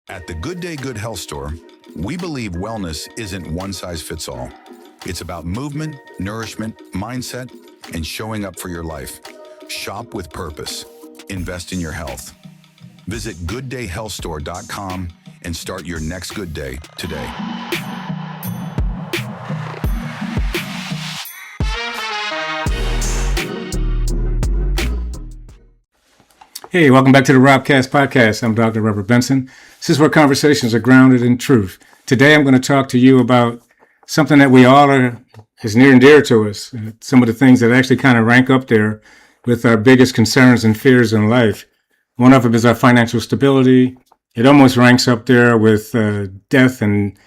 At the Good Day Good Health Store, we believe wellness isn't one size fits all. It's about movement, nourishment, mindset, and showing up for your life. Shop with purpose. Invest in your health. Visit gooddayhealthstore.com and start your next good day today. Hey, welcome back to the Robcast podcast. I'm Dr. Robert Benson. This is where conversations are grounded in truth. Today, I'm going to talk to you about something that we all is near and dear to us. Some of the things that actually kind of rank up there with our biggest concerns and fears in life. One of them is our financial stability. It almost ranks up there with death and,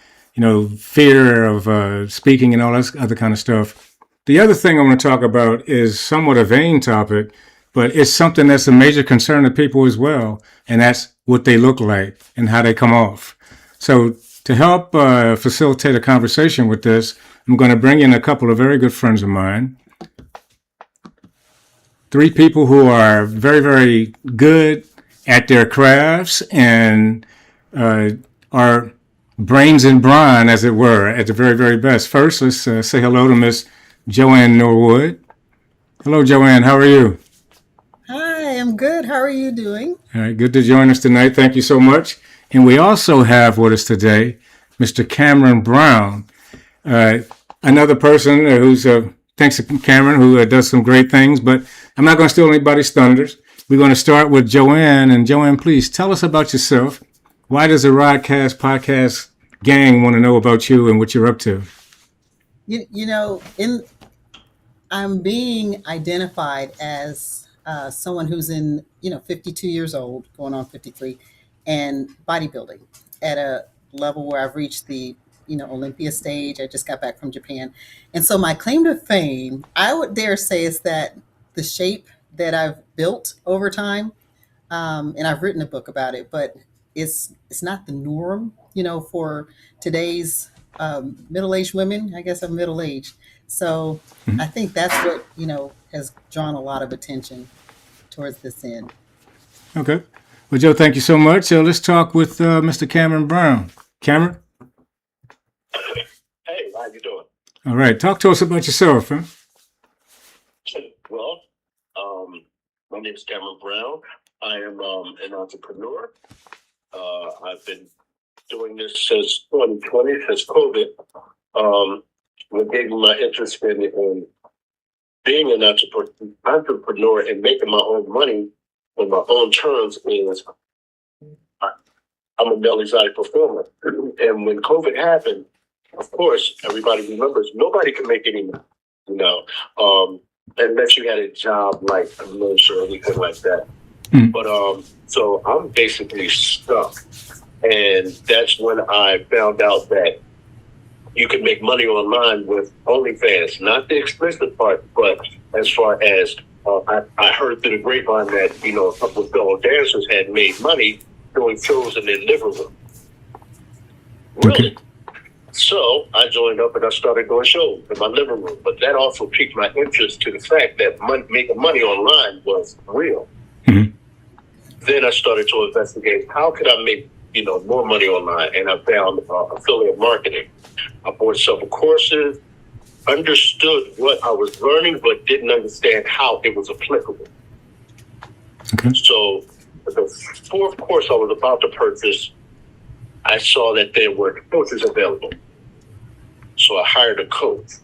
fear of speaking and all that other kind of stuff. The other thing I want to talk about is somewhat a vain topic, but it's something that's a major concern to people as well, and that's what they look like and how they come off. So to help facilitate a conversation with this, I'm going to bring in a couple of very good friends of mine. Three people who are very, very good at their crafts and are brains and brawn, as it were, at the very, very best. First, let's say hello to Miss Joann Norwood. Hello, Joann. How are you? Hi, I'm good. How are you doing? All right, good to join us tonight. Thank you so much. And we also have with us today Mr. Cameron Brawn, another person who's, thanks to Cameron, who does some great things, but I'm not going to steal anybody's thunders. We're going to start with Joann. And Joann, please tell us about yourself. Why does the Rodcast podcast gang want to know about you and what you're up to? I'm being identified as someone who's in, 52 years old, going on 53, and bodybuilding at a level where I've reached the, Olympia stage. I just got back from Japan. And so my claim to fame, I would dare say, is that the shape that I've built over time, and I've written a book about it, but it's not the norm, for today's middle-aged women. I guess I'm middle-aged. So I think that's what, has drawn a lot of attention towards this end. Okay. Well, Joe, thank you so much. Let's talk with Mr. Cameron Brawn. Cameron? Hey, how you doing? All right. Talk to us about yourself, huh? Well, my name is Cameron Brawn. I am an entrepreneur. I've been doing this since 2020, since COVID. What gave me my interest in being an entrepreneur and making my own money on my own terms is I'm a male exotic performer. And when COVID happened, of course, everybody remembers nobody can make any money, unless you had a job like a minister or anything like that. But so I'm basically stuck. And that's when I found out that you can make money online with OnlyFans, not the explicit part, but as far as I heard through the grapevine that, a couple of fellow dancers had made money doing shows in their living room. Really? Okay. So I joined up and I started doing shows in my living room. But that also piqued my interest to the fact that making money online was real. Mm-hmm. Then I started to investigate how could I make more money online, and I found affiliate marketing. I bought several courses, understood what I was learning, but didn't understand how it was applicable. Okay. So the fourth course I was about to purchase, I saw that there were coaches available. So I hired a coach.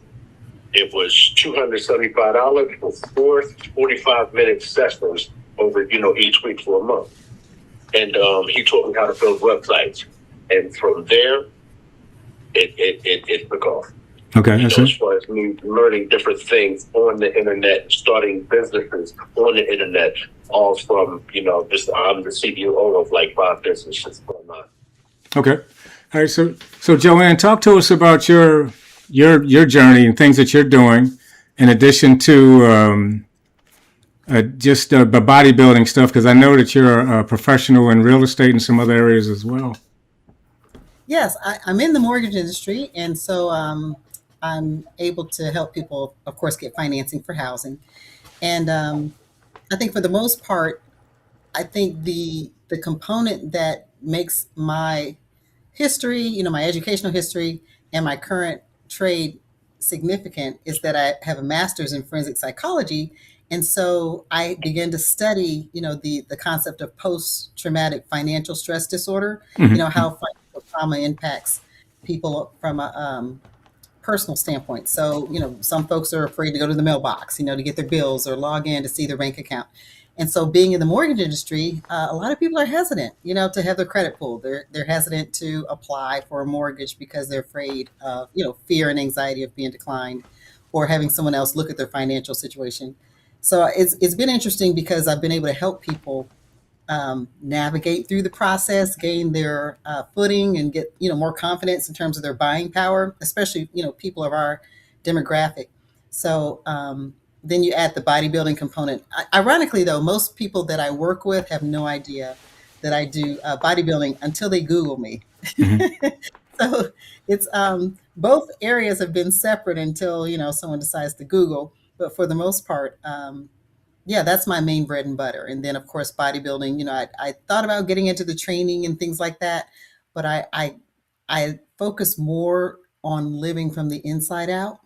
It was $275 for 4 45-minute sessions over, each week for a month. And he taught me how to build websites. And from there, it took off. Okay. As far as me learning different things on the internet, starting businesses on the internet, all from, I'm the CEO of like 5 businesses going on. Okay. All right. So Joann, talk to us about your journey and things that you're doing in addition to just the bodybuilding stuff, because I know that you're a professional in real estate and some other areas as well. Yes, I'm in the mortgage industry, and so I'm able to help people, of course, get financing for housing. And I think for the most part, I think the component that makes my history, my educational history and my current trade significant is that I have a master's in forensic psychology. And so I began to study, the concept of post-traumatic financial stress disorder, how financial trauma impacts people from a personal standpoint. So, some folks are afraid to go to the mailbox, to get their bills or log in to see their bank account. And so being in the mortgage industry, a lot of people are hesitant, to have their credit pulled. They're hesitant to apply for a mortgage because they're afraid of, fear and anxiety of being declined or having someone else look at their financial situation. So it's been interesting because I've been able to help people navigate through the process, gain their footing, and get more confidence in terms of their buying power, especially people of our demographic. So then you add the bodybuilding component. Ironically, though, most people that I work with have no idea that I do bodybuilding until they Google me. So it's both areas have been separate until someone decides to Google. But for the most part, yeah, that's my main bread and butter. And then, of course, bodybuilding. I thought about getting into the training and things like that, but I focus more on living from the inside out.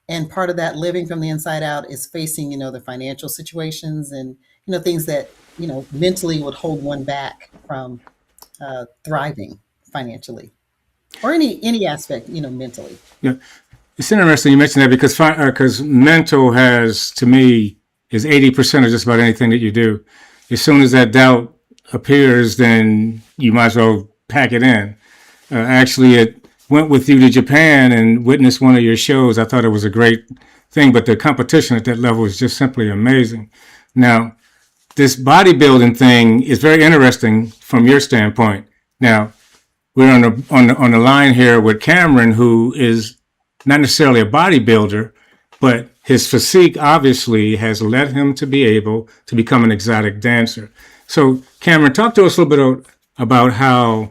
And part of that living from the inside out is facing, the financial situations and, things that, mentally would hold one back from thriving financially or any aspect, mentally. Yeah, it's interesting you mentioned that because mental to me, is 80% of just about anything that you do. As soon as that doubt appears, then you might as well pack it in. Actually, it went with you to Japan and witnessed one of your shows. I thought it was a great thing, but the competition at that level is just simply amazing. Now, this bodybuilding thing is very interesting from your standpoint. Now, we're on the line here with Cameron, who is not necessarily a bodybuilder, but his physique obviously has led him to be able to become an exotic dancer. So, Cameron, talk to us a little bit about how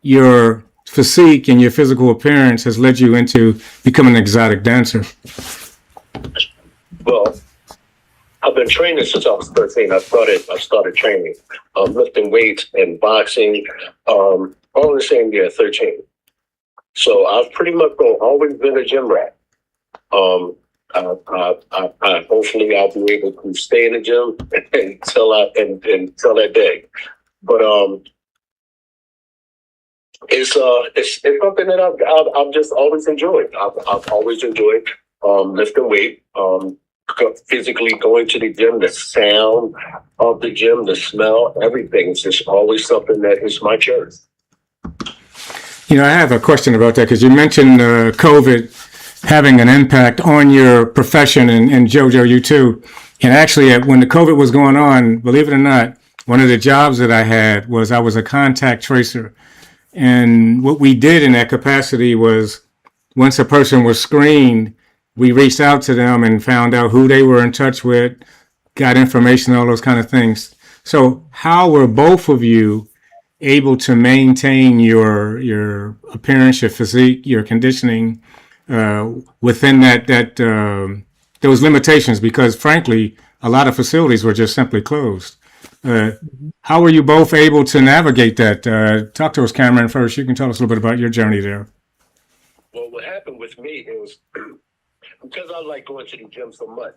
your physique and your physical appearance has led you into becoming an exotic dancer. Well, I've been training since I was 13. I started training, lifting weights and boxing, all in the same year, 13. So I've pretty much always been a gym rat. Hopefully I'll be able to stay in the gym until that day. But it's something that I've just always enjoyed. I've always enjoyed lifting weight, physically going to the gym, the sound of the gym, the smell, everything. It's just always something that is my choice. I have a question about that because you mentioned COVID having an impact on your profession, and JoJo, you too. And actually, when the COVID was going on, believe it or not, one of the jobs that I had was I was a contact tracer. And what we did in that capacity was once a person was screened, we reached out to them and found out who they were in touch with, got information, all those kind of things. So how were both of you able to maintain your appearance, your physique, your conditioning within those limitations? Because frankly, a lot of facilities were just simply closed. How were you both able to navigate that? Talk to us, Cameron, first. You can tell us a little bit about your journey there. Well, what happened with me is because I like going to the gym so much,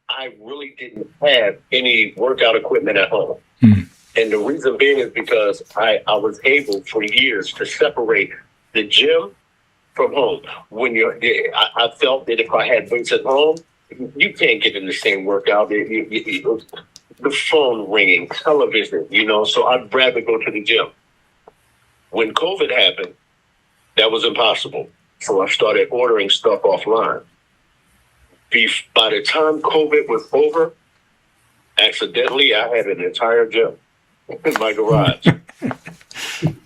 I really didn't have any workout equipment at home. And the reason being is because I was able for years to separate the gym from home. I felt that if I had weights at home, you can't get in the same workout. The phone ringing, television, so I'd rather go to the gym. When COVID happened, that was impossible. So I started ordering stuff offline. By the time COVID was over, accidentally, I had an entire gym in my garage.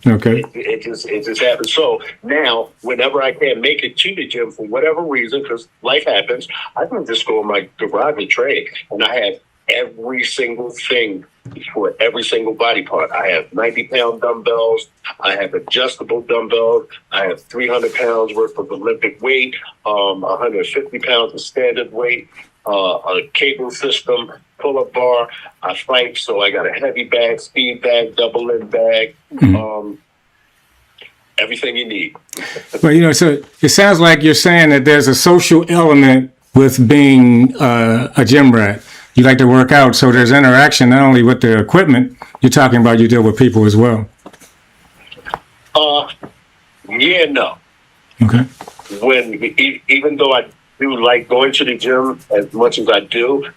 Okay. It just happened. So now, whenever I can't make it to the gym for whatever reason, because life happens, I can just go in my garage and train. And I have every single thing for every single body part. I have 90-pound dumbbells. I have adjustable dumbbells. I have 300 pounds worth of Olympic weight, 150 pounds of standard weight. a cable system, pull-up bar. I fight, so I got a heavy bag, speed bag, double end bag, everything you need. Well, so it sounds like you're saying that there's a social element with being a gym rat. You like to work out, so there's interaction not only with the equipment. You're talking about you deal with people as well. Yeah, no. Okay. Even though I do like going to the gym as much as I do,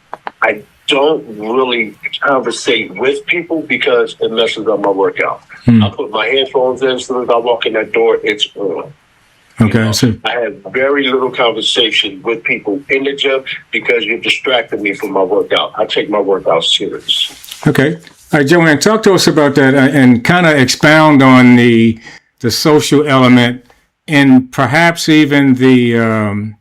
I don't really conversate with people because it messes up my workout. I put my headphones in as soon as I walk in that door, it's on. Okay, so I have very little conversation with people in the gym because you're distracting me from my workout. I take my workout serious. okay. All right, Joann, talk to us about that and kind of expound on the social element and perhaps even the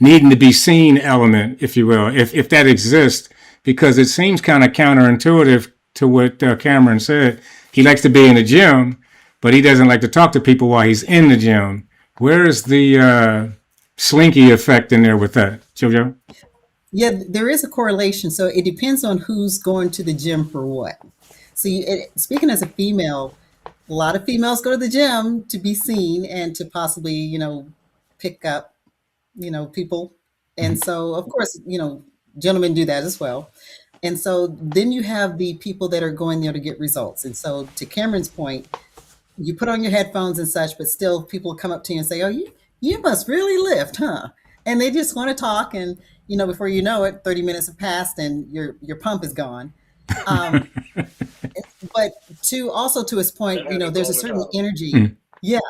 needing to be seen element, if you will, if that exists, because it seems kind of counterintuitive to what Cameron said. He likes to be in the gym, but he doesn't like to talk to people while he's in the gym. Where is the slinky effect in there with that, JoJo? Yeah, there is a correlation. So it depends on who's going to the gym for what. So speaking as a female, a lot of females go to the gym to be seen and to possibly, pick up, people. And so, of course, gentlemen do that as well. And so then you have the people that are going there to get results. And so to Cameron's point, you put on your headphones and such, but still people come up to you and say, oh, you must really lift, huh? And they just want to talk. And, before you know it, 30 minutes have passed and your pump is gone. But to his point, there's a certain energy. Yeah.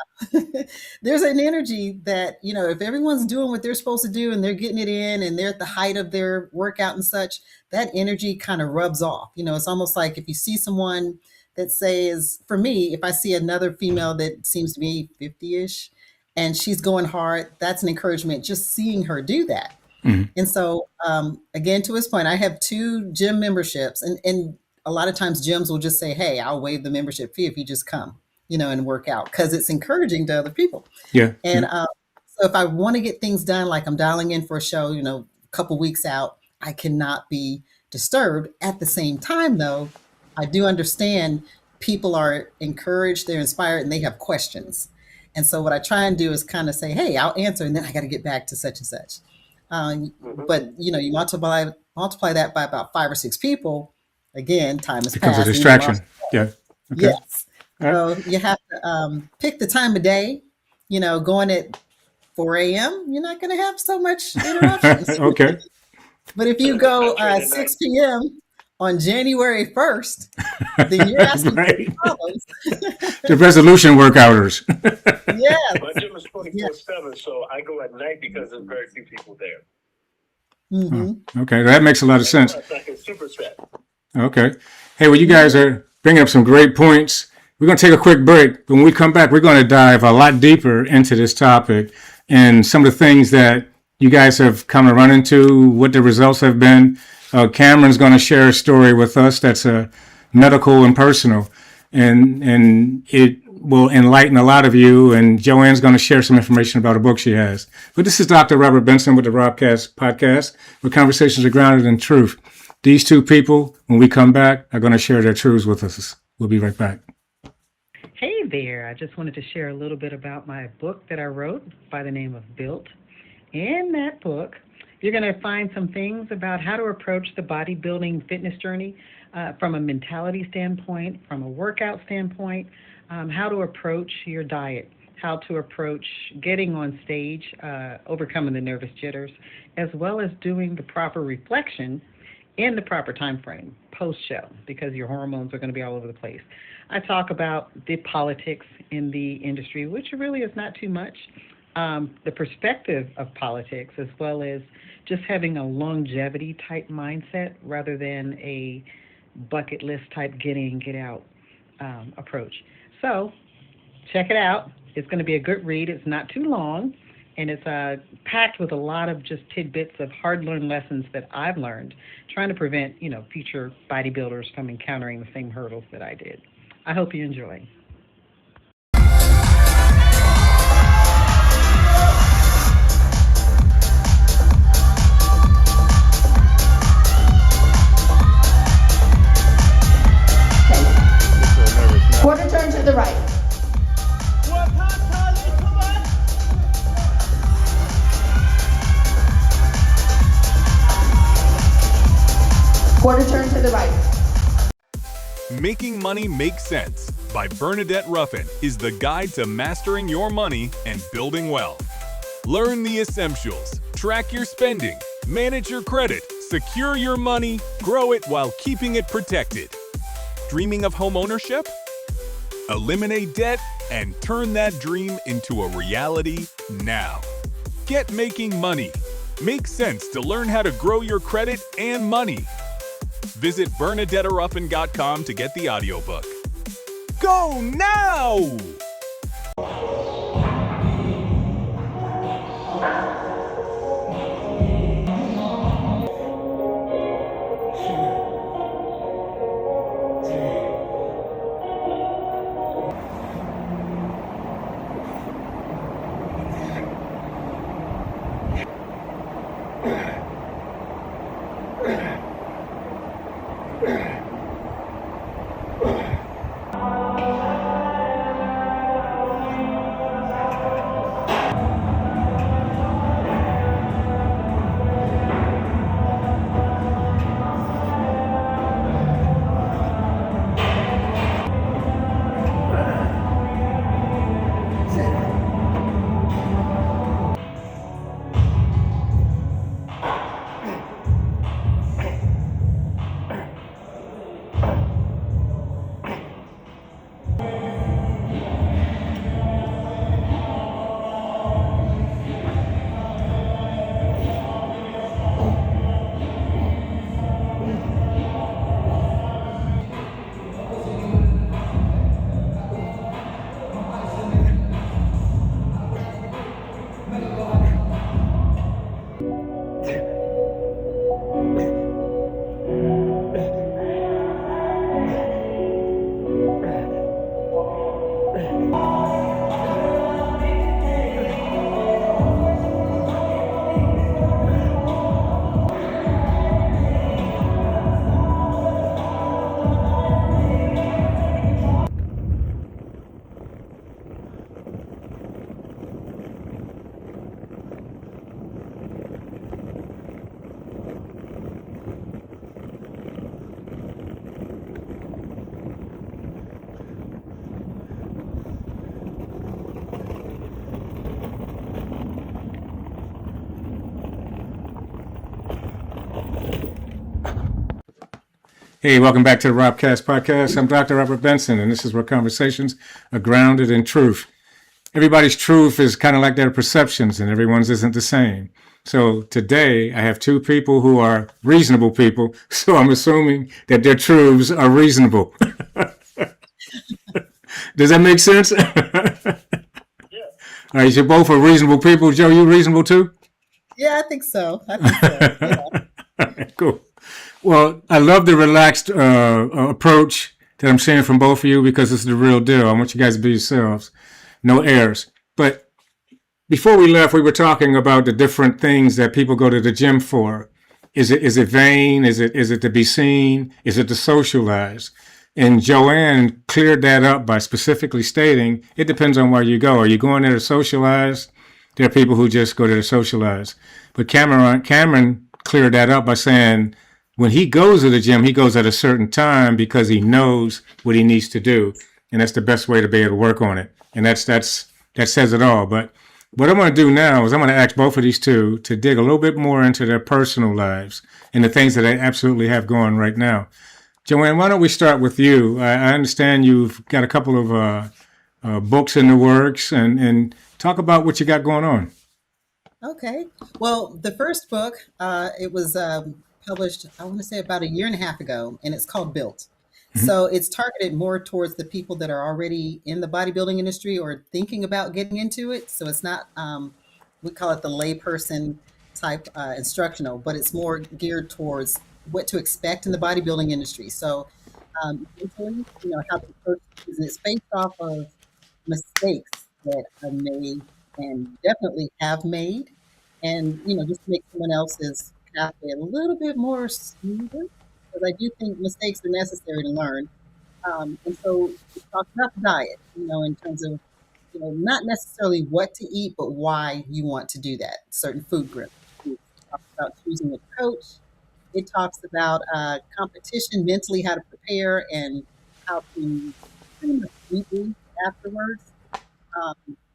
There's an energy that, if everyone's doing what they're supposed to do and they're getting it in and they're at the height of their workout and such, that energy kind of rubs off. It's almost like if you see someone that says, for me, if I see another female that seems to be 50-ish and she's going hard, that's an encouragement just seeing her do that. And so, again, to his point, I have 2 gym memberships and a lot of times gyms will just say, hey, I'll waive the membership fee if you just come, and work out because it's encouraging to other people. Yeah. And so if I want to get things done, like I'm dialing in for a show, a couple weeks out, I cannot be disturbed. At the same time, though, I do understand people are encouraged, they're inspired, and they have questions. And so what I try and do is kind of say, hey, I'll answer, and then I got to get back to such and such. But, you multiply that by about 5 or 6 people. Again, time has Becomes passed. a distraction. Yeah. Okay. Yes. So you have to pick the time of day. Going at 4 a.m., you're not going to have so much interruptions. Okay. But if you go 6 p.m. on January 1st, then you're asking Right. for problems. The resolution workouters. Yeah. My gym is 24/7, so I go at night because there's very few people there. Okay, that makes a lot of sense. It's like a superset. Okay. Hey, well, you guys are bringing up some great points. We're going to take a quick break. When we come back, we're going to dive a lot deeper into this topic and some of the things that you guys have come to run into, what the results have been. Cameron's going to share a story with us that's medical and personal, and it will enlighten a lot of you. And Joann's going to share some information about a book she has. But this is Dr. Robert Benson with the Robcast podcast, where conversations are grounded in truth. These 2 people, when we come back, are going to share their truths with us. We'll be right back. Hey there. I just wanted to share a little bit about my book that I wrote by the name of Built. In that book, you're going to find some things about how to approach the bodybuilding fitness journey from a mentality standpoint, from a workout standpoint, how to approach your diet, how to approach getting on stage, overcoming the nervous jitters, as well as doing the proper reflection in the proper time frame, post-show, because your hormones are going to be all over the place. I talk about the politics in the industry, which really is not too much, the perspective of politics, as well as just having a longevity type mindset rather than a bucket list type get in, get out approach. So check it out. It's going to be a good read. It's not too long, and it's packed with a lot of just tidbits of hard-learned lessons that I've learned, trying to prevent, future bodybuilders from encountering the same hurdles that I did. I hope you enjoy. Making Money Make Sense by Bernadette Ruffin is the guide to mastering your money and building wealth. Learn the essentials, track your spending, manage your credit, secure your money, grow it while keeping it protected. Dreaming of home ownership? Eliminate debt and turn that dream into a reality now. Get Making Money. Make sense to learn how to grow your credit and money. Visit BernadetteRuffin.com to get the audiobook. Go now! Hey, welcome back to the Robcast Podcast. I'm Dr. Robert Benson, and this is where conversations are grounded in truth. Everybody's truth is kind of like their perceptions, and everyone's isn't the same. So today, I have two people who are reasonable people, so I'm assuming that their truths are reasonable. Does that make sense? Yeah. All right, so both are reasonable people. Joe, you reasonable too? Yeah, I think so. Yeah. Cool. Well, I love the relaxed approach that I'm seeing from both of you because it's the real deal. I want you guys to be yourselves. No airs. But before we left, we were talking about the different things that people go to the gym for. Is it vain? Is it to be seen? Is it to socialize? And Joann cleared that up by specifically stating it depends on where you go. Are you going there to socialize? There are people who just go there to socialize. But Cameron cleared that up by saying when he goes to the gym, he goes at a certain time because he knows what he needs to do. And that's the best way to be able to work on it. And that says it all. But what I'm going to do now is I'm going to ask both of these two to dig a little bit more into their personal lives and the things that they absolutely have going right now. Joann, why don't we start with you? I understand you've got a couple of books in the works and talk about what you got going on. Okay. Well, the first book, it was published, I want to say about a year and a half ago, and it's called Built. Mm-hmm. So it's targeted more towards the people that are already in the bodybuilding industry or thinking about getting into it. So it's not, we call it the layperson type instructional, but it's more geared towards what to expect in the bodybuilding industry. So mentally, how to approach it. It's based off of mistakes that are made and definitely have made, and just to make someone else's pathway a little bit more smoother, because I do think mistakes are necessary to learn. And so we talk about the diet, in terms of not necessarily what to eat, but why you want to do that. Certain food groups. It talks about choosing a coach. It talks about competition, mentally how to prepare, and how to pretty much reboot afterwards.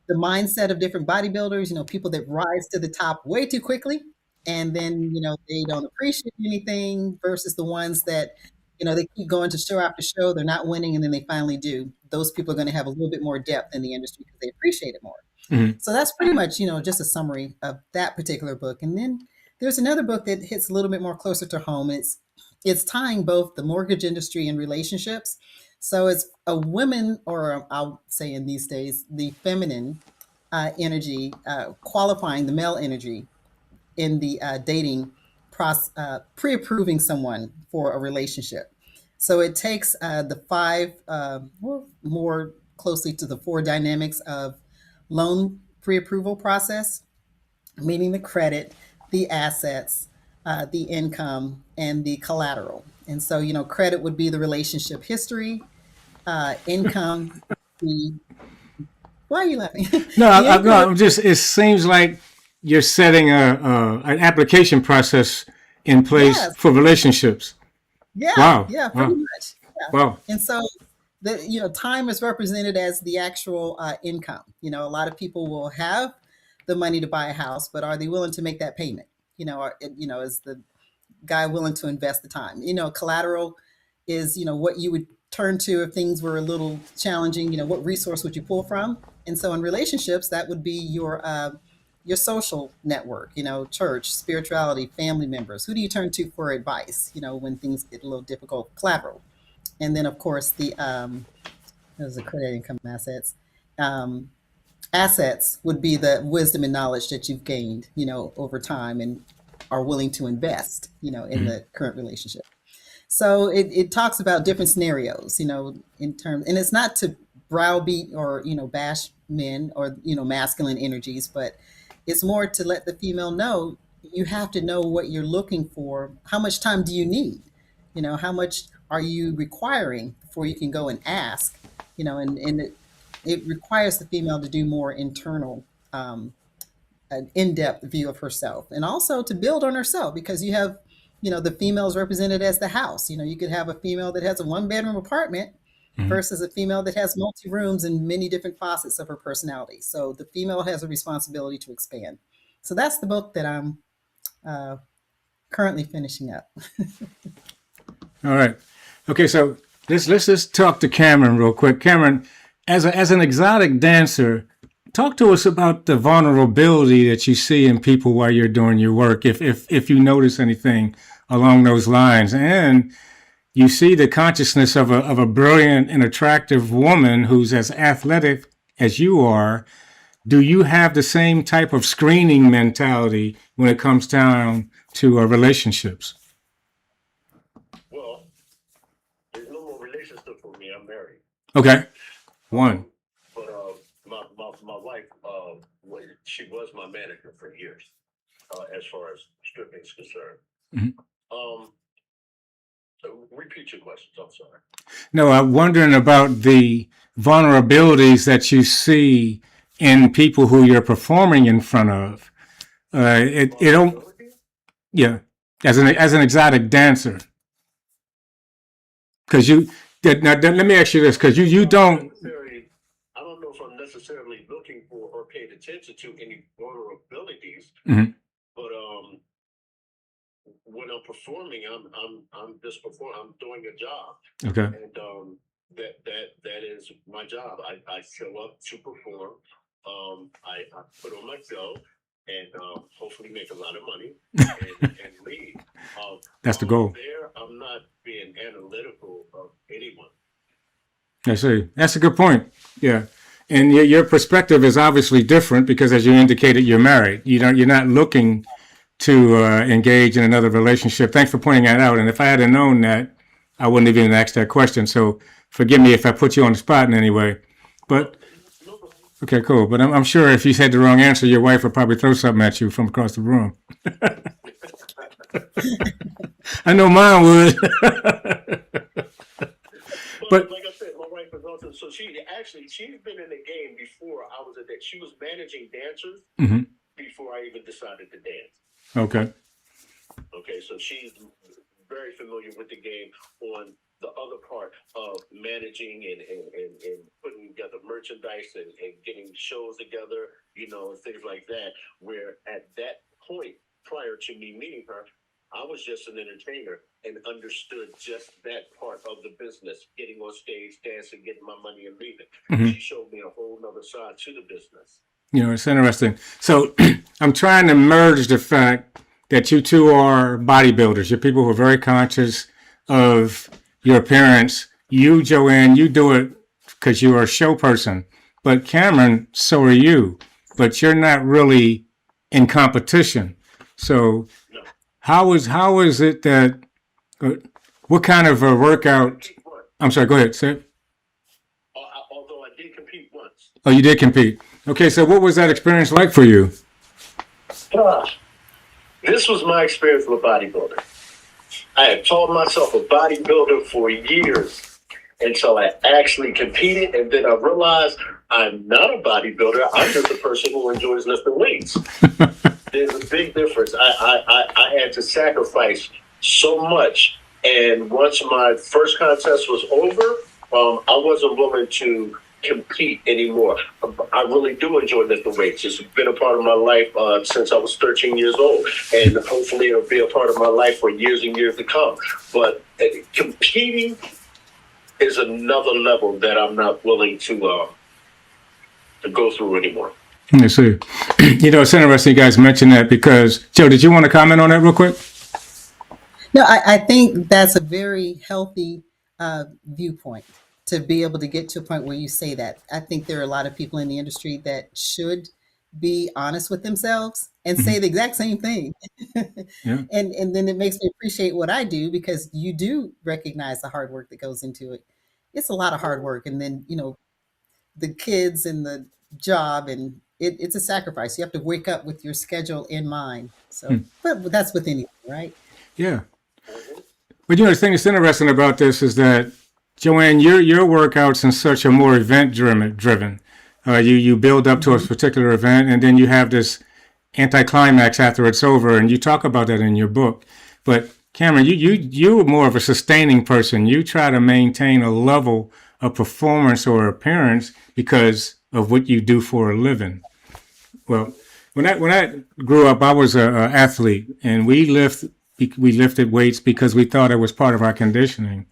The mindset of different bodybuilders, people that rise to the top way too quickly and then, they don't appreciate anything versus the ones that, they keep going to show after show, they're not winning, and then they finally do. Those people are going to have a little bit more depth in the industry because they appreciate it more. Mhm. So that's pretty much, just a summary of that particular book. And then there's another book that hits a little bit more closer to home. It's tying both the mortgage industry and relationships. So it's a women, or I'll say in these days, the feminine energy, qualifying the male energy in the dating process, pre-approving someone for a relationship. So it takes the five, more closely to the four dynamics of loan pre-approval process, meaning the credit, the assets, the income, and the collateral. And so, credit would be the relationship history, income, the why are you laughing? No, The no, income, I'm just. It seems like you're setting an application process in place yes, for relationships. yeah, Wow, yeah, pretty wow, much. Yeah. wow. And so time is represented as the actual income. A lot of people will have the money to buy a house, but are they willing to make that payment? Is the guy willing to invest the time? Collateral is, what you would turn to if things were a little challenging. What resource would you pull from? And so in relationships, that would be your social network, church, spirituality, family members. Who do you turn to for advice, when things get a little difficult? Collateral. And then, of course, there's the credit, income, assets. Um, Assets would be the wisdom and knowledge that you've gained, over time and are willing to invest, in the current relationship. So it talks about different scenarios, in terms, and it's not to browbeat or, bash men or, masculine energies, but it's more to let the female know you have to know what you're looking for. How much time do you need? How much are you requiring before you can go and ask? And it requires the female to do more internal, an in-depth view of herself, and also to build on herself, because you have, the females represented as the house. You could have a female that has a one-bedroom apartment Mhm. versus a female that has multi-rooms and many different facets of her personality. So the female has a responsibility to expand. So that's the book that I'm uh, currently finishing up. All right. Okay, so let's just talk to Cameron real quick. Cameron, as an exotic dancer, talk to us about the vulnerability that you see in people while you're doing your work, if you notice anything along those lines, and you see the consciousness of a brilliant and attractive woman who's as athletic as you are. Do you have the same type of screening mentality when it comes down to relationships? Well, there's no more relationship for me. I'm married. Okay, one. Um, but my wife, she was my manager for years, as far as stripping is concerned. Mhm. Um, so repeat your questions. I'm sorry. No, I'm wondering about the vulnerabilities that you see in people who you're performing in front of. It don't, Vulnerability? yeah, as an exotic dancer, because now let me ask you this, because you don't. I don't know if I'm necessarily looking for or paying attention to any vulnerabilities, Mhm. but when I'm performing, I'm just performing. I'm doing a job, Okay, and that is my job. I show up to perform. I put on myself and hopefully make a lot of money and leave. that's the While I'm goal. there, I'm not being analytical of anyone. I see. That's a good point. Yeah. And your perspective is obviously different because, as you indicated, you're married. You're not looking to engage in another relationship. Thanks for pointing that out. And if I had known that, I wouldn't have even asked that question. So forgive me if I put you on the spot in any way. But No, no, okay, cool. But I'm sure if you said the wrong answer, your wife would probably throw something at you from across the room. I know mine would. but But like I said, my wife is also she's been in the game before I was that. She was managing dancers mhm, before I even decided to dance. okay. Okay, so she's very familiar with the game on the other part of managing and putting together merchandise and getting shows together, and things like that. Where at that point, prior to me meeting her, I was just an entertainer and understood just that part of the business, getting on stage, dancing, getting my money and leaving. Mhm. She showed me a whole nother side to the business. It's interesting. So I'm trying to merge the fact that you two are bodybuilders. You're people who are very conscious of your appearance. You, Joann, you do it because you are a show person. But Cameron, so are you. But you're not really in competition. So No. how is it that what kind of a workout? I'm sorry. Go ahead. Say it. Although I did compete once. Oh, you did compete. Okay. So what was that experience like for you? This was my experience with bodybuilding. I had taught myself a bodybuilder for years until I actually competed, and then I realized I'm not a bodybuilder. I'm just a person who enjoys lifting weights. There's a big difference. I had to sacrifice so much, and once my first contest was over, I wasn't willing to compete anymore. I really do enjoy lifting weights. It's been a part of my life since I was 13 years old, and hopefully it'll be a part of my life for years and years to come. But competing is another level that I'm not willing to go through anymore. Let me see. It's interesting you guys mentioned that because, Joe, did you want to comment on that real quick? No, I think that's a very healthy viewpoint to be able to get to a point where you say that. I think there are a lot of people in the industry that should be honest with themselves and say the exact same thing. Yeah. And then it makes me appreciate what I do because you do recognize the hard work that goes into it. It's a lot of hard work. And then, the kids and the job, and it's a sacrifice. You have to wake up with your schedule in mind. So, but that's with anything, right? Yeah. But the thing that's interesting about this is that, Joann, your workouts in such a more event driven. You build up to a particular event, and then you have this anticlimax after it's over, and you talk about that in your book. But Cameron, you're more of a sustaining person. You try to maintain a level of performance or appearance because of what you do for a living. Well, when I grew up, I was an athlete, and we lifted weights because we thought it was part of our conditioning.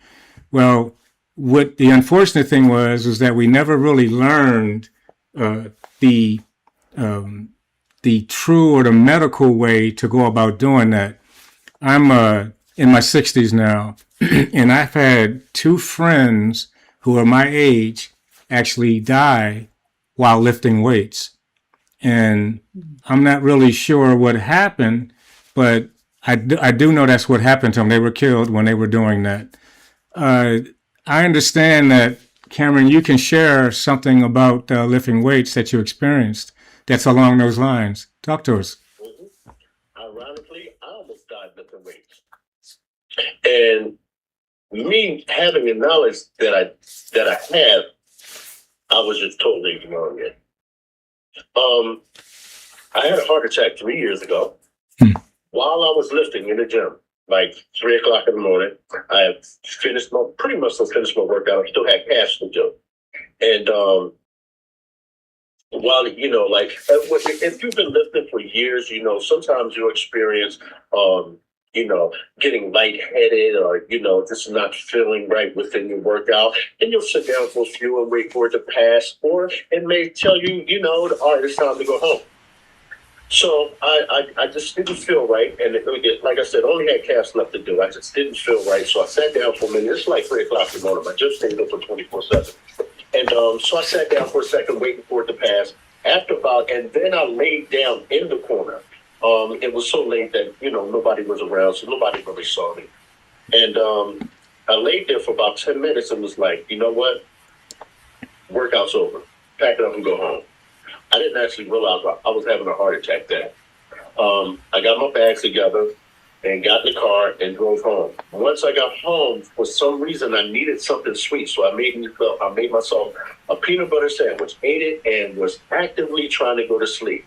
Well, what the unfortunate thing was that we never really learned the true or the medical way to go about doing that. I'm in my 60s now, and I've had two friends who are my age actually die while lifting weights. And I'm not really sure what happened, but I do know that's what happened to them. They were killed when they were doing that. I understand that, Cameron, you can share something about lifting weights that you experienced that's along those lines. Talk to us. Ironically, I almost died lifting weights. And me having the knowledge that I have, I was just totally ignoring it. I had a heart attack 3 years ago while I was lifting in the gym, like 3 o'clock in the morning. I had pretty much finished my workout. I still had cash to do. And while, if you've been lifting for years, sometimes you'll experience, getting lightheaded or, just not feeling right within your workout. And you'll sit down for a few and wait for it to pass. Or it may tell you, all right, it's time to go home. So I just didn't feel right. And like I said, only had cash left to do. I just didn't feel right. So I sat down for a minute. It's like 3 o'clock in the morning. I just stayed up for 24/7. And so I sat down for a second, waiting for it to pass. And then I laid down in the corner. It was so late that, nobody was around, so nobody really saw me. And I laid there for about 10 minutes and was like, you know what? Workout's over. Pack it up and go home. I didn't actually realize I was having a heart attack then. I got my bags together and got in the car and drove home. Once I got home, for some reason, I needed something sweet. So I made myself a peanut butter sandwich, ate it, and was actively trying to go to sleep.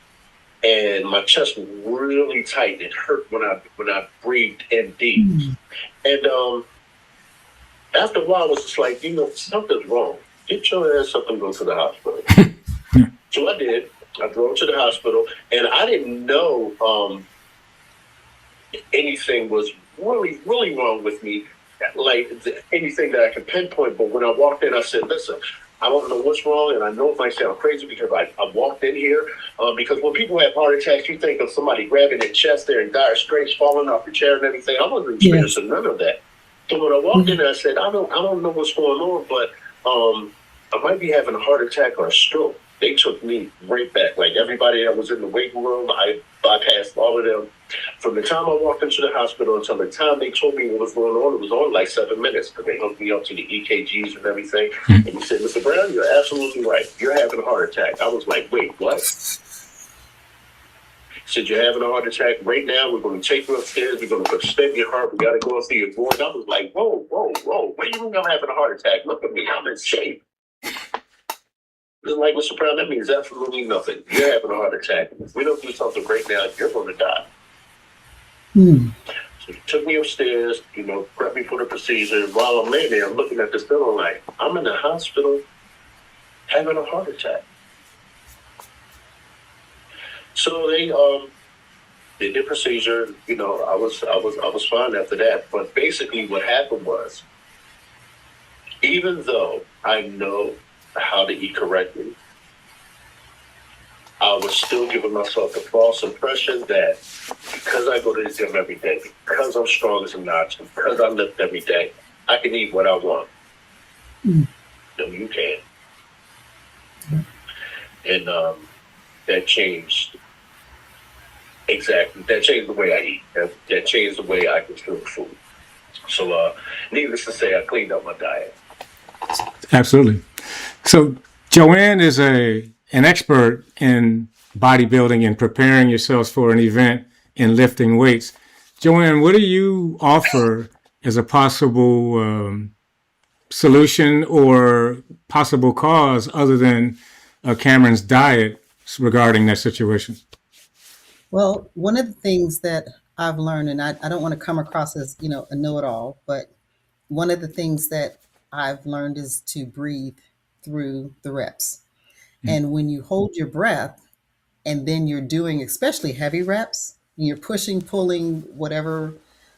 And my chest was really tight. It hurt when I breathed in deep. And After a while, I was just like, something's wrong. Get your ass up and go to the hospital. So I did. I drove to the hospital, and I didn't know anything was really, really wrong with me, like anything that I could pinpoint. But when I walked in, I said, listen, I don't know what's wrong, and I know it might sound crazy because I walked in here. Because when people have heart attacks, you think of somebody grabbing their chest there in dire straits, falling off the chair and everything. I wasn't experiencing none of that. So when I walked in there, I said, I don't know what's going on, but I might be having a heart attack or a stroke. They took me right back. Like everybody that was in the waiting room, I bypassed all of them. From the time I walked into the hospital until the time they told me what was going on, it was only like 7 minutes because they hooked me up to the EKGs and everything. And he said, Mr. Brown, you're absolutely right. You're having a heart attack. I was like, wait, what? He said, you're having a heart attack right now. We're going to take you upstairs. We're going to suspend your heart. We got to go and see your board. I was like, whoa. What do you mean I'm having a heart attack? Look at me. I'm in shape. It's like, Mr. Brown, that means absolutely nothing. You're having a heart attack. If we don't do something right now, you're going to die. So he took me upstairs, prepped me for the procedure. While I'm laying there, I'm looking at this bill. I'm like, I'm in the hospital having a heart attack. So they did the procedure. I was fine after that. But basically, what happened was, even though I know how to eat correctly, I was still giving myself the false impression that because I go to the gym every day, because I'm strong as a notch, because I lift every day, I can eat what I want. No, you can't. And that changed. Exactly. That changed the way I eat. That changed the way I consume food. So, needless to say, I cleaned up my diet. Absolutely. So Joann is an expert in bodybuilding and preparing yourselves for an event and lifting weights. Joann, what do you offer as a possible solution or possible cause other than Cameron's diet regarding that situation? Well, one of the things that I've learned, and I don't want to come across as, a know-it-all, but one of the things that I've learned is to breathe through the reps. And when you hold your breath and then you're doing especially heavy reps, you're pushing, pulling, whatever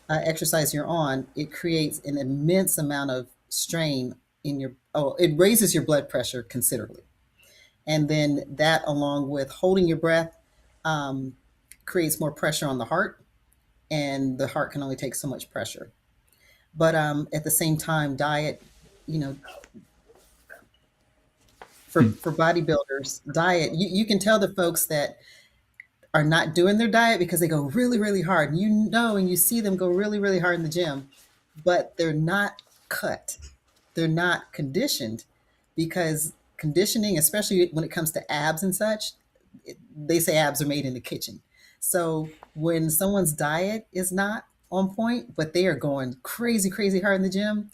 exercise you're on, it creates an immense amount of strain it raises your blood pressure considerably. And then that, along with holding your breath, creates more pressure on the heart, and the heart can only take so much pressure. But at the same time, diet, for bodybuilders, diet, you can tell the folks that are not doing their diet because they go really, really hard. And and you see them go really, really hard in the gym, but they're not cut. They're not conditioned, because conditioning, especially when it comes to abs and such, they say abs are made in the kitchen. So when someone's diet is not on point, but they are going crazy, crazy hard in the gym,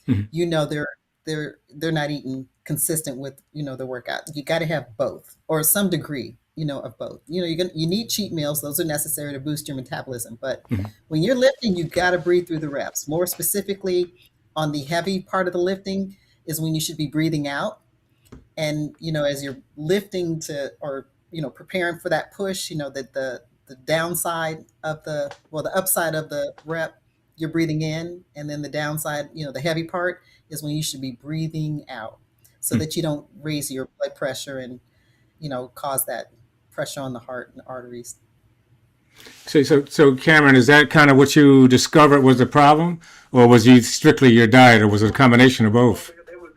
they're not eating consistent with the workout. You got to have both, or some degree of both. You need cheat meals; those are necessary to boost your metabolism. But when you're lifting, you got to breathe through the reps. More specifically, on the heavy part of the lifting is when you should be breathing out. And as you're lifting preparing for that push, that the downside of the upside of the rep, you're breathing in, and then the downside, the heavy part is when you should be breathing out, so that you don't raise your blood pressure and cause that pressure on the heart and the arteries. So Cameron, is that kind of what you discovered was the problem, or was it strictly your diet, or was it a combination of both? It was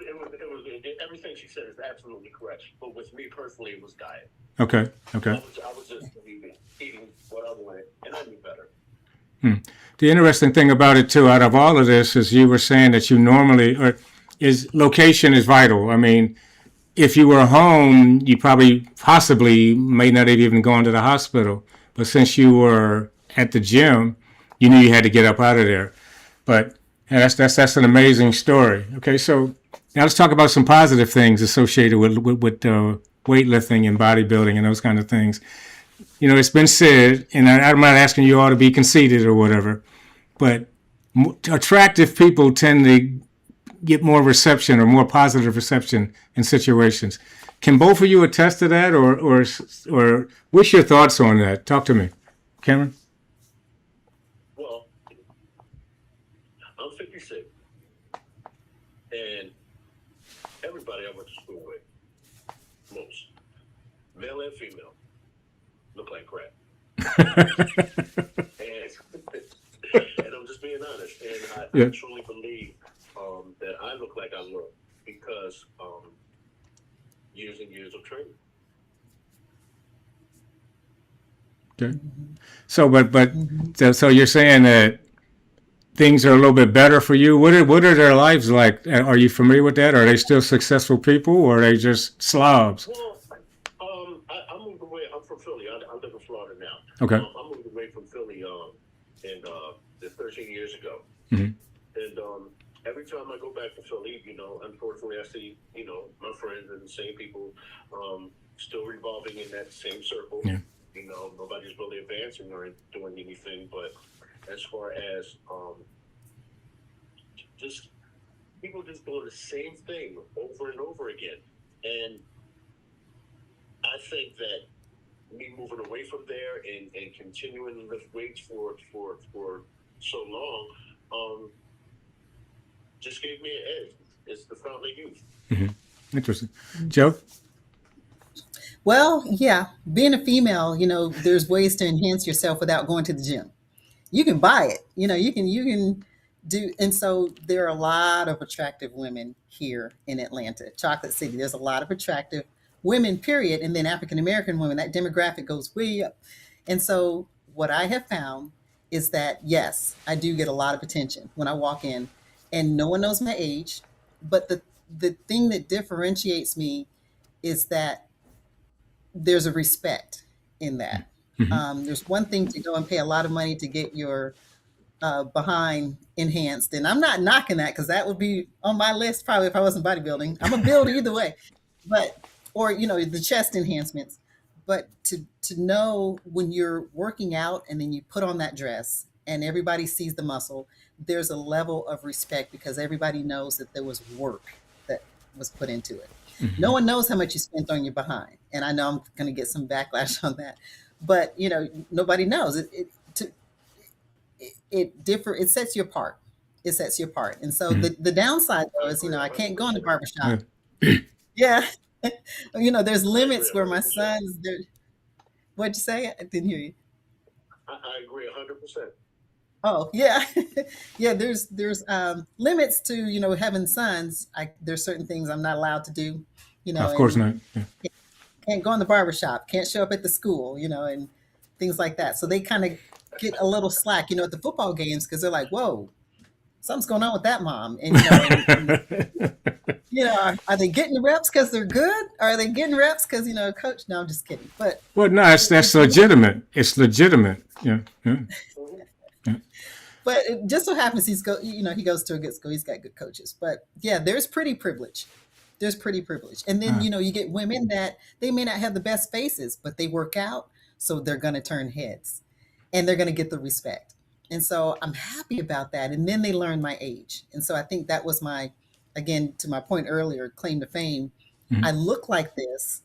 everything she said is absolutely correct. But with me personally, it was diet. Okay. I was just eating what I wanted, and I knew better. The interesting thing about it too, out of all of this, is you were saying that you normally, location is vital. I mean, if you were home, you possibly may not have even gone to the hospital. But since you were at the gym, you knew you had to get up out of there. But that's an amazing story. Okay, so now let's talk about some positive things associated with weightlifting and bodybuilding and those kind of things. It's been said, and I'm not asking you all to be conceited or whatever, but attractive people tend to get more reception or more positive reception in situations. Can both of you attest to that, or what's your thoughts on that? Talk to me, Cameron. Well, I'm 56, and everybody I went to school with, most, male and female, look like crap. And I'm just being honest, and I truly believe that I look like I look because years and years of training. Okay. So you're saying that things are a little bit better for you. What are their lives like? Are you familiar with that? Are they still successful people, or are they just slobs? Well, I moved away. I'm from Philly. I live in Florida now. Okay. I moved away from Philly 13 years ago. Mm-hmm. And every time I go back to Philly, unfortunately, I see, my friends and the same people still revolving in that same circle. Yeah. Nobody's really advancing or doing anything. But as far as just people just doing the same thing over and over again. And I think that me moving away from there and continuing to lift weights for so long, just gave me an edge. It's the fountain of youth. Mm-hmm. Interesting. Joe? Well, yeah, being a female, there's ways to enhance yourself without going to the gym. You can buy it, you can do. And so there are a lot of attractive women here in Atlanta, Chocolate City. There's a lot of attractive women, period. And then African-American women, that demographic goes way up. And so what I have found is that, yes, I do get a lot of attention when I walk in, and no one knows my age. But the thing that differentiates me is that there's a respect in that. Mm-hmm. There's one thing to go and pay a lot of money to get your behind enhanced. And I'm not knocking that, because that would be on my list probably if I wasn't bodybuilding. I'm a build either way. Or the chest enhancements. But to know when you're working out and then you put on that dress and everybody sees the muscle, there's a level of respect because everybody knows that there was work that was put into it. Mm-hmm. No one knows how much you spent on your behind. And I know I'm going to get some backlash on that. But, nobody knows. It sets you apart. It sets you apart. And so the downside, though, is, I can't go in the barbershop. Yeah. There's limits where my sons, what'd you say? I didn't hear you. I agree 100%. Oh, yeah. Yeah, there's limits to, having sons. There's certain things I'm not allowed to do, Of course not. Yeah. Can't go in the barbershop, can't show up at the school, and things like that. So they kind of get a little slack, at the football games, because they're like, whoa, something's going on with that mom. And, are they getting reps because they're good? Or are they getting reps because, coach? No, I'm just kidding. But well, no, that's legitimate. It's legitimate. Yeah. Yeah. But it just so happens he goes to a good school. He's got good coaches. But yeah, there's pretty privilege. And then, you get women that they may not have the best faces, but they work out. So they're going to turn heads and they're going to get the respect. And so I'm happy about that. And then they learn my age. And so I think that was again, to my point earlier, claim to fame. Mm-hmm. I look like this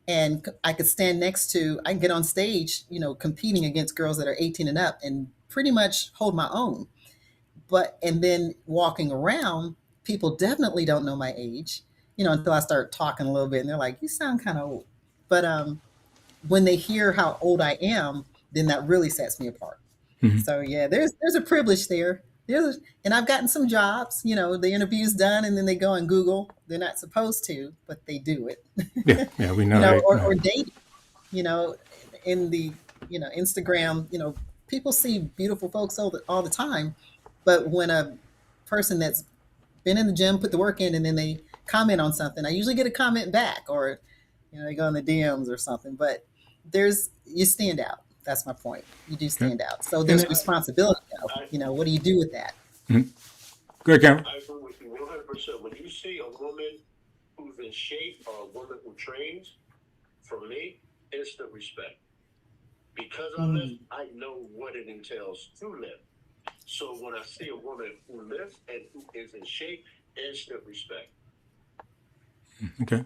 and I could I can get on stage, competing against girls that are 18 and up and pretty much hold my own. And then walking around, people definitely don't know my age, until I start talking a little bit and they're like, you sound kind of old. But when they hear how old I am, then that really sets me apart. Mm-hmm. So yeah, there's a privilege there. And I've gotten some jobs, the interview's done and then they go and Google. They're not supposed to, but they do it. Yeah, we know. Or dating, in the, Instagram, people see beautiful folks all the time. But when a person that's been in the gym, put the work in, and then they comment on something, I usually get a comment back, or, they go in the DMs or something. But you stand out. That's my point. You do stand out. So there's responsibility. What do you do with that? Mm-hmm. Good, Cameron. I agree with you 100%. When you see a woman who's in shape or a woman who trains, for me, instant respect. Because I lift, I know what it entails to lift. So when I see a woman who lifts and who is in shape, instant respect. Okay.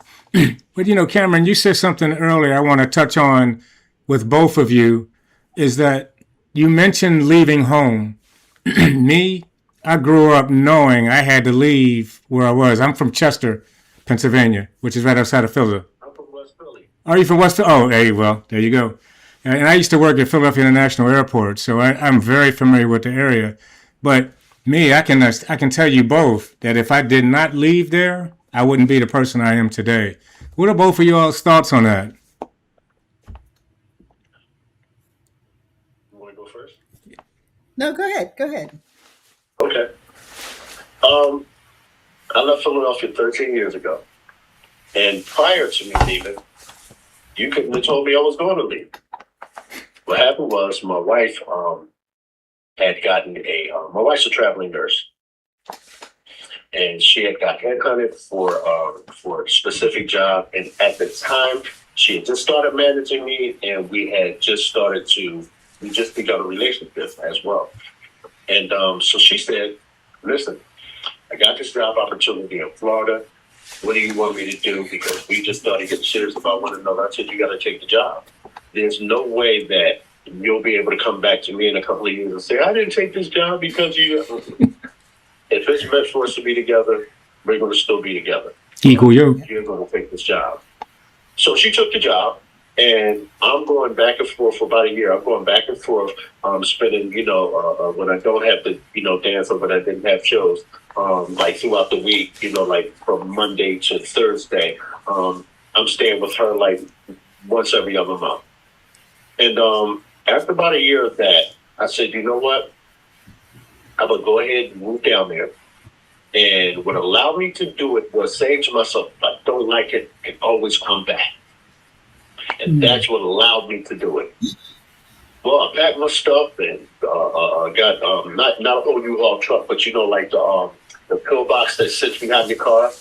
But Cameron, you said something earlier I want to touch on with both of you is that you mentioned leaving home. Me, I grew up knowing I had to leave where I was. I'm from Chester, Pennsylvania, which is right outside of Philadelphia. I'm from West Philly. Are you from West Philly? Oh, hey, well, there you go. And I used to work at Philadelphia International Airport, so I'm very familiar with the area. But me, I can tell you both that if I did not leave there, I wouldn't be the person I am today. What are both of y'all's thoughts on that? You want to go first? No, go ahead. Go ahead. Okay. I left Philadelphia 13 years ago. And prior to me leaving, you couldn't have told me I was going to leave. What happened was my wife had gotten my wife's a traveling nurse. And she had got headhunted for a specific job. And at the time, she had just started managing me, and we just begun a relationship as well. And so she said, listen, I got this job opportunity in Florida. What do you want me to do? Because we just started getting serious about one another. I said, you got to take the job. There's no way that you'll be able to come back to me in a couple of years and say, I didn't take this job because you... If it's meant for us to be together, we're going to still be together. Equal you. You're going to take this job. So she took the job, and I'm going back and forth for about a year. I'm going back and forth, spending, when I don't have to, dance or when I didn't have shows, like throughout the week, like from Monday to Thursday. I'm staying with her like once every other month. And after about a year of that, I said, you know what? I'm going to go ahead and move down there. And what allowed me to do it was saying to myself, if I don't like it, I can always come back. And that's what allowed me to do it. Well, I packed my stuff and got not a whole U-Haul truck, but like the pillbox that sits behind your car.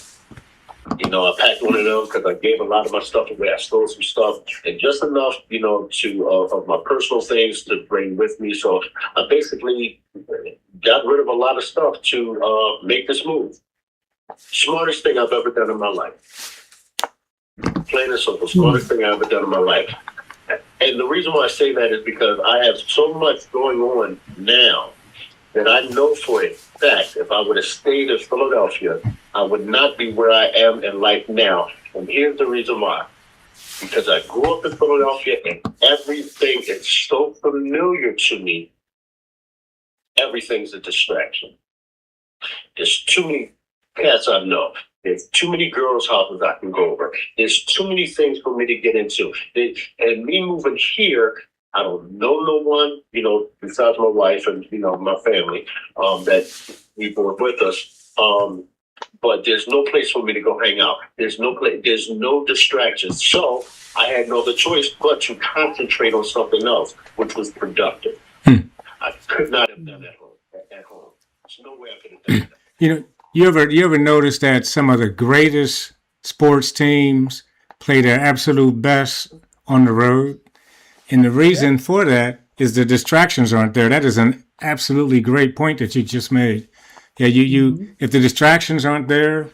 I packed one of them because I gave a lot of my stuff away. I stole some stuff and just enough, to of my personal things to bring with me. So I basically got rid of a lot of stuff to make this move. Smartest thing I've ever done in my life. Plain and simple, smartest thing I've ever done in my life. And the reason why I say that is because I have so much going on now that I know for a fact if I would have stayed in Philadelphia, I would not be where I am in life now. And here's the reason why. Because I grew up in Philadelphia and everything is so familiar to me. Everything's a distraction. There's too many cats I know. There's too many girls' houses I can go over. There's too many things for me to get into. And me moving here, I don't know no one, besides my wife and, my family that we brought with us. But there's no place for me to go hang out. There's no distractions. So I had no other choice but to concentrate on something else, which was productive. I could not have done that at home. There's no way I could have done that. You ever notice that some of the greatest sports teams play their absolute best on the road? And the reason for that is the distractions aren't there. That is an absolutely great point that you just made. Yeah, if the distractions aren't there,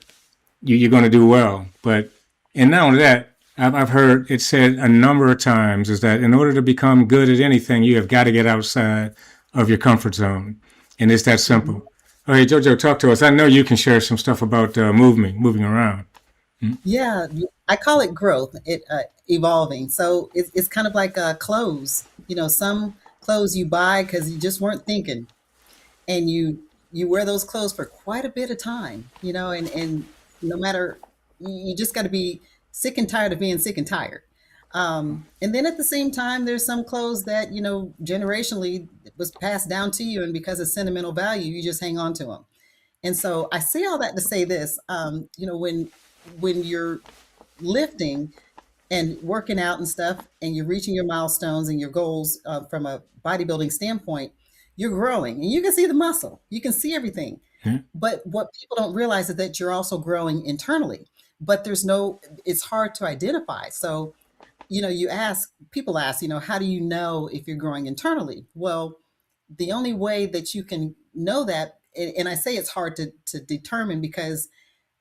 you're going to do well. And not only that, I've heard it said a number of times is that in order to become good at anything, you have got to get outside of your comfort zone. And it's that simple. All right, Jojo, talk to us. I know you can share some stuff about moving around. Yeah, I call it growth, evolving. So it's kind of like clothes. Some clothes you buy because you just weren't thinking, and you wear those clothes for quite a bit of time. And no matter, you just got to be sick and tired of being sick and tired. And then at the same time, there's some clothes that generationally was passed down to you, and because of sentimental value, you just hang on to them. And so I say all that to say this: when you're lifting and working out and stuff, and you're reaching your milestones and your goals from a bodybuilding standpoint, you're growing, and you can see the muscle, you can see everything. But what people don't realize is that you're also growing internally. But it's hard to identify. So, people ask, how do you know if you're growing internally? Well, the only way that you can know that and I say it's hard to determine because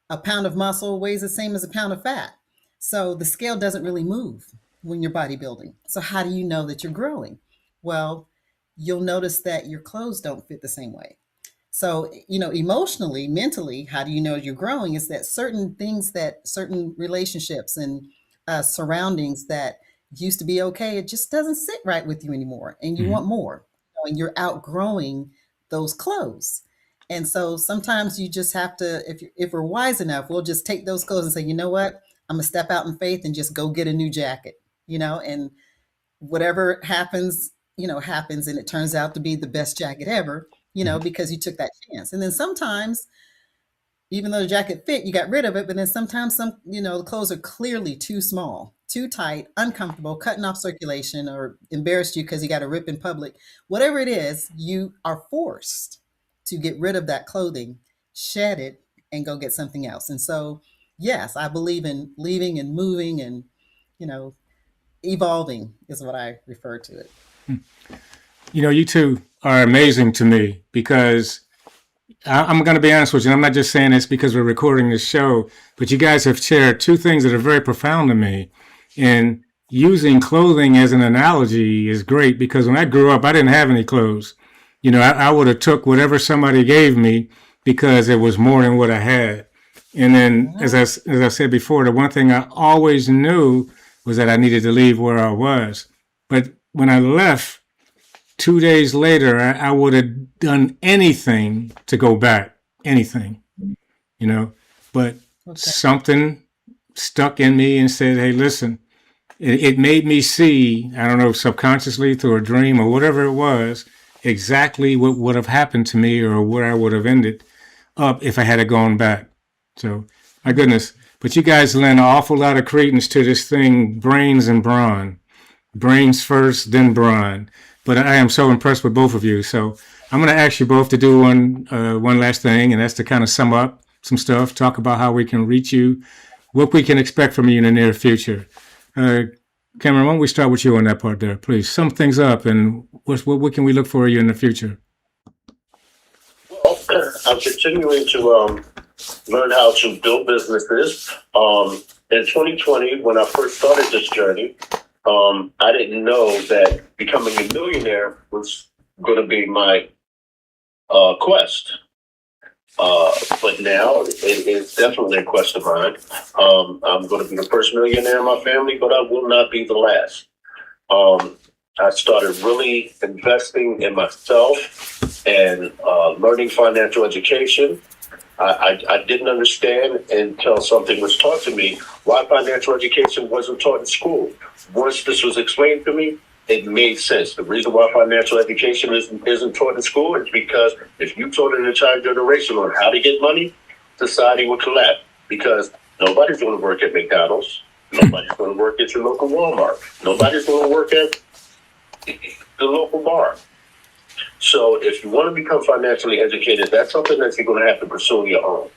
a pound of muscle weighs the same as a pound of fat. So the scale doesn't really move when you're bodybuilding. So how do you know that you're growing? Well, you'll notice that your clothes don't fit the same way. So, emotionally, mentally, how do you know you're growing is that certain things, that certain relationships and surroundings that used to be okay, it just doesn't sit right with you anymore. And you want more, and you're outgrowing those clothes. And so sometimes you just have to, if we're wise enough, we'll just take those clothes and say, you know what, I'm gonna step out in faith and just go get a new jacket, and whatever happens, happens, and it turns out to be the best jacket ever, because you took that chance. And then sometimes, even though the jacket fit, you got rid of it, but then sometimes the clothes are clearly too small, too tight, uncomfortable, cutting off circulation, or embarrassed you because you got to rip in public. Whatever it is, you are forced to get rid of that clothing, shed it, and go get something else. And so, yes, I believe in leaving and moving and, evolving is what I refer to it. You two are amazing to me because I'm going to be honest with you. I'm not just saying this because we're recording this show, but you guys have shared two things that are very profound to me. And using clothing as an analogy is great because when I grew up, I didn't have any clothes. I would have took whatever somebody gave me because it was more than what I had. And then, as I said before, the one thing I always knew was that I needed to leave where I was. But when I left, 2 days later, I would have done anything to go back, anything, but something stuck in me and said, hey, listen, it made me see, I don't know, subconsciously through a dream or whatever it was, exactly what would have happened to me or where I would have ended up if I had gone back. So, my goodness. But you guys lend an awful lot of credence to this thing, brains and brawn. Brains first, then brawn. But I am so impressed with both of you. So I'm going to ask you both to do one last thing, and that's to kind of sum up some stuff, talk about how we can reach you, what we can expect from you in the near future. Cameron, why don't we start with you on that part there, please? Sum things up, and what can we look for you in the future? Well, I'm continuing to learn how to build businesses. In 2020, when I first started this journey, I didn't know that becoming a millionaire was going to be my quest. But now it is definitely a quest of mine. I'm going to be the first millionaire in my family, but I will not be the last. I started really investing in myself and learning financial education. I didn't understand until something was taught to me why financial education wasn't taught in school. Once this was explained to me, it made sense. The reason why financial education isn't taught in school is because if you taught an entire generation on how to get money, society would collapse because nobody's going to work at McDonald's. Nobody's going to work at your local Walmart. Nobody's going to work at the local bar. So if you want to become financially educated, that's something that you're going to have to pursue on your own.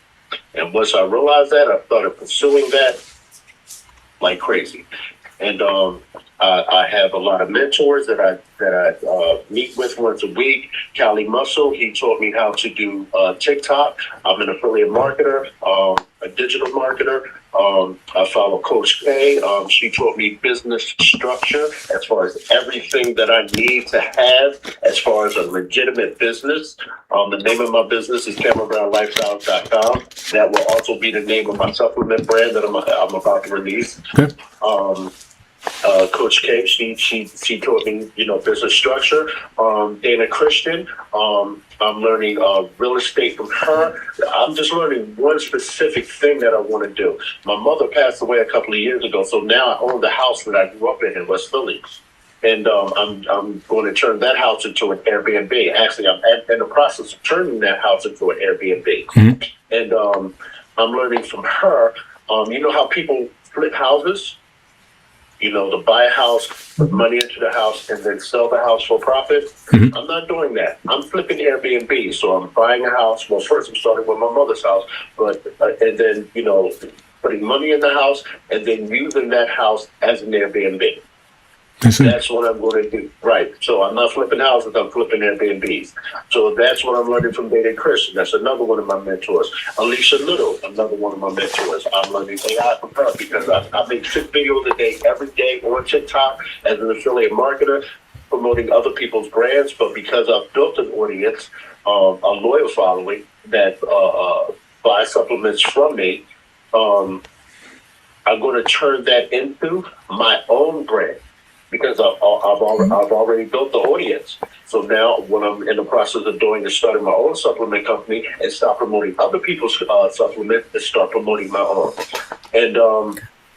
And once I realized that, I started pursuing that like crazy. And I have a lot of mentors that I meet with once a week. Callie Muscle, he taught me how to do TikTok. I'm an affiliate marketer, a digital marketer. I follow Coach K. She taught me business structure as far as everything that I need to have as far as a legitimate business. The name of my business is CameronBrownLifestyles.com. That will also be the name of my supplement brand that I'm about to release. Okay. Coach K, she taught me, business structure. Dana Christian, I'm learning real estate from her. I'm just learning one specific thing that I want to do. My mother passed away a couple of years ago, so now I own the house that I grew up in West Philly. And I'm going to turn that house into an Airbnb. Actually, I'm in the process of turning that house into an Airbnb. Mm-hmm. And I'm learning from her. You know how people flip houses? To buy a house, put money into the house, and then sell the house for profit. Mm-hmm. I'm not doing that. I'm flipping Airbnb. So I'm buying a house. Well, first I'm starting with my mother's house, but and then putting money in the house and then using that house as an Airbnb. That's what I'm going to do. Right. So I'm not flipping houses, I'm flipping Airbnbs. So that's what I'm learning from David Christian. That's another one of my mentors. Alicia Little, another one of my mentors. I'm learning AI from her because I make 6 videos a day, every day on TikTok as an affiliate marketer, promoting other people's brands. But because I've built an audience, a loyal following that buy supplements from me, I'm going to turn that into my own brand because I've already built the audience. So now what I'm in the process of doing is starting my own supplement company and stop promoting other people's supplements and start promoting my own. And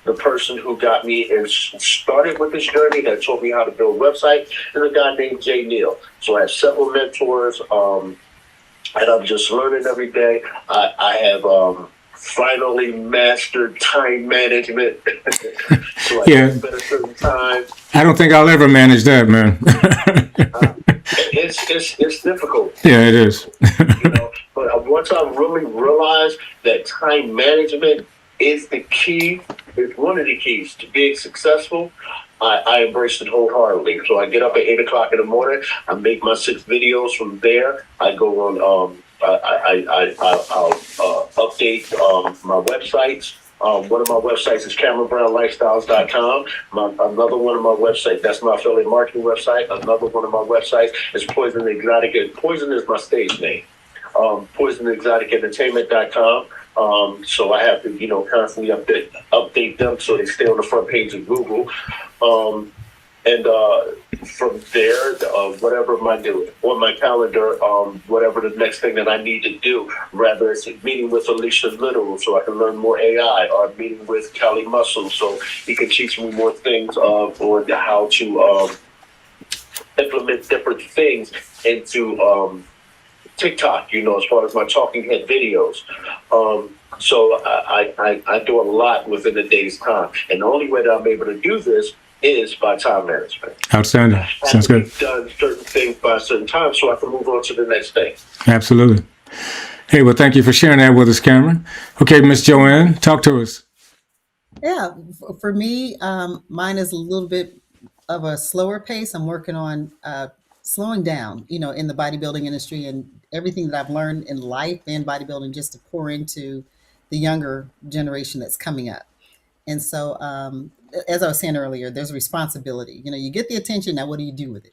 the person who got me and started with this journey that taught me how to build websites is a guy named Jay Neal. So I have several mentors, and I'm just learning every day. I have finally mastered time management. So I can spend a certain time. I don't think I'll ever manage that, man. It's difficult. Yeah, it is. But once I really realized that time management is the key, it's one of the keys to being successful, I embraced it wholeheartedly. So I get up at 8 o'clock in the morning, I make my 6 videos. From there, I go on, I'll update my websites. One of my websites is CameronBrownLifestyles.com. Another one of my websites, that's my affiliate marketing website. Another one of my websites is Poison Exotic. Poison is my stage name. PoisonExoticEntertainment.com. So I have to, constantly update them so they stay on the front page of Google. And from there, whatever I do on my calendar, whatever the next thing that I need to do, whether it's a meeting with Alicia Little so I can learn more AI, or a meeting with Cali Muscle so he can teach me more things on how to implement different things into TikTok, as far as my talking head videos. So I do a lot within a day's time. And the only way that I'm able to do this is by time management. Outstanding. Sounds good. I've done certain things by a certain time so I can move on to the next thing. Absolutely. Hey, well, thank you for sharing that with us, Cameron. Okay, Miss Joann, talk to us. Yeah, for me, mine is a little bit of a slower pace. I'm working on slowing down, in the bodybuilding industry and everything that I've learned in life and bodybuilding, just to pour into the younger generation that's coming up. And so, as I was saying earlier, there's a responsibility. You get the attention. Now, what do you do with it?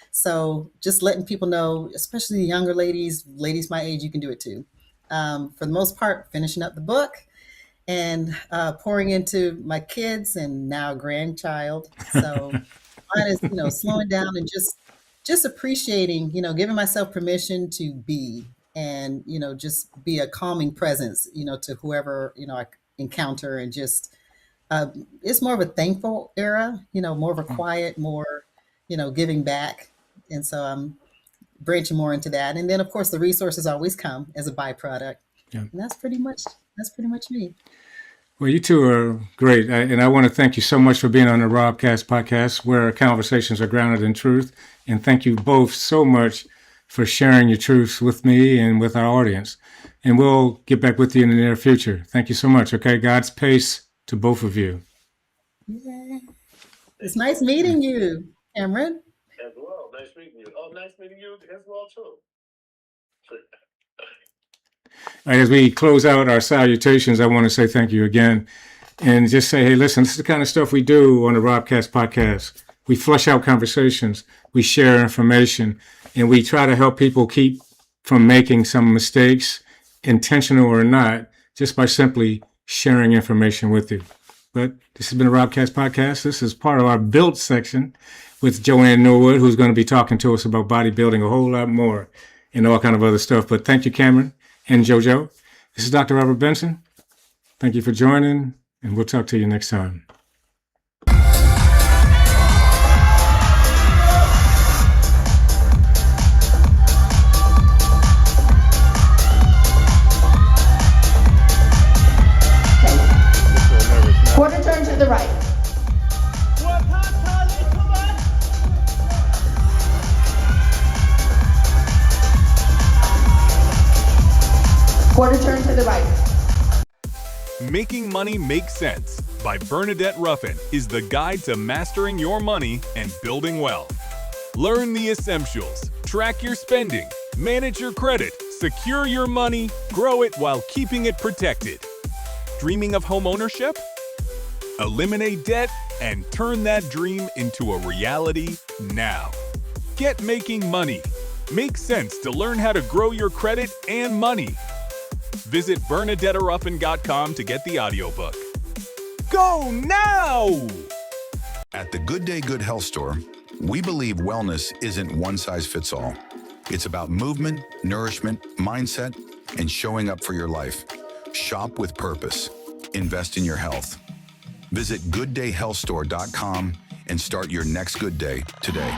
So just letting people know, especially the younger ladies my age, you can do it too. For the most part, finishing up the book and pouring into my kids and now grandchild. So mine is, slowing down and just appreciating, giving myself permission to be and, just be a calming presence, to whoever, I encounter, and just it's more of a thankful era, more of a quiet, more, giving back. And so I'm branching more into that. And then of course the resources always come as a byproduct. Yeah. And that's pretty much me. Well, you two are great. And I want to thank you so much for being on the Robcast podcast, where our conversations are grounded in truth. And thank you both so much for sharing your truths with me and with our audience. And we'll get back with you in the near future. Thank you so much. Okay. God's pace to both of you. Yeah. It's nice meeting you, Cameron. As well. Nice meeting you. Oh, nice meeting you as well, too. All right, as we close out our salutations, I want to say thank you again and just say, hey, listen, this is the kind of stuff we do on the Robcast podcast. We flush out conversations, we share information, and we try to help people keep from making some mistakes, intentional or not, just by simply sharing information with you. But this has been a Robcast podcast. This is part of our Built section with Joann Norwood, who's going to be talking to us about bodybuilding a whole lot more and all kind of other stuff. But thank you, Cameron and JoJo. This is Dr. Robert Benson. Thank you for joining, and we'll talk to you next time. Quarter turn to the right. Quarter turn to the right. Making Money Make Sense by Bernadette Ruffin is the guide to mastering your money and building wealth. Learn the essentials, track your spending, manage your credit, secure your money, grow it while keeping it protected. Dreaming of home ownership? Eliminate debt and turn that dream into a reality now. Get Making Money. Make sense to learn how to grow your credit and money. Visit BernadetteRuffin.com to get the audiobook. Go now! At the Good Day Good Health Store, we believe wellness isn't one size fits all. It's about movement, nourishment, mindset, and showing up for your life. Shop with purpose. Invest in your health. Visit GoodDayHealthStore.com and start your next good day today.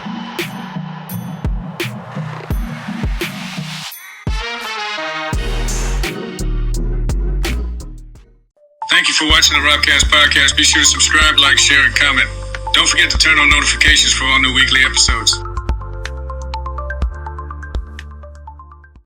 Thank you for watching the Robcast Podcast. Be sure to subscribe, like, share, and comment. Don't forget to turn on notifications for all new weekly episodes.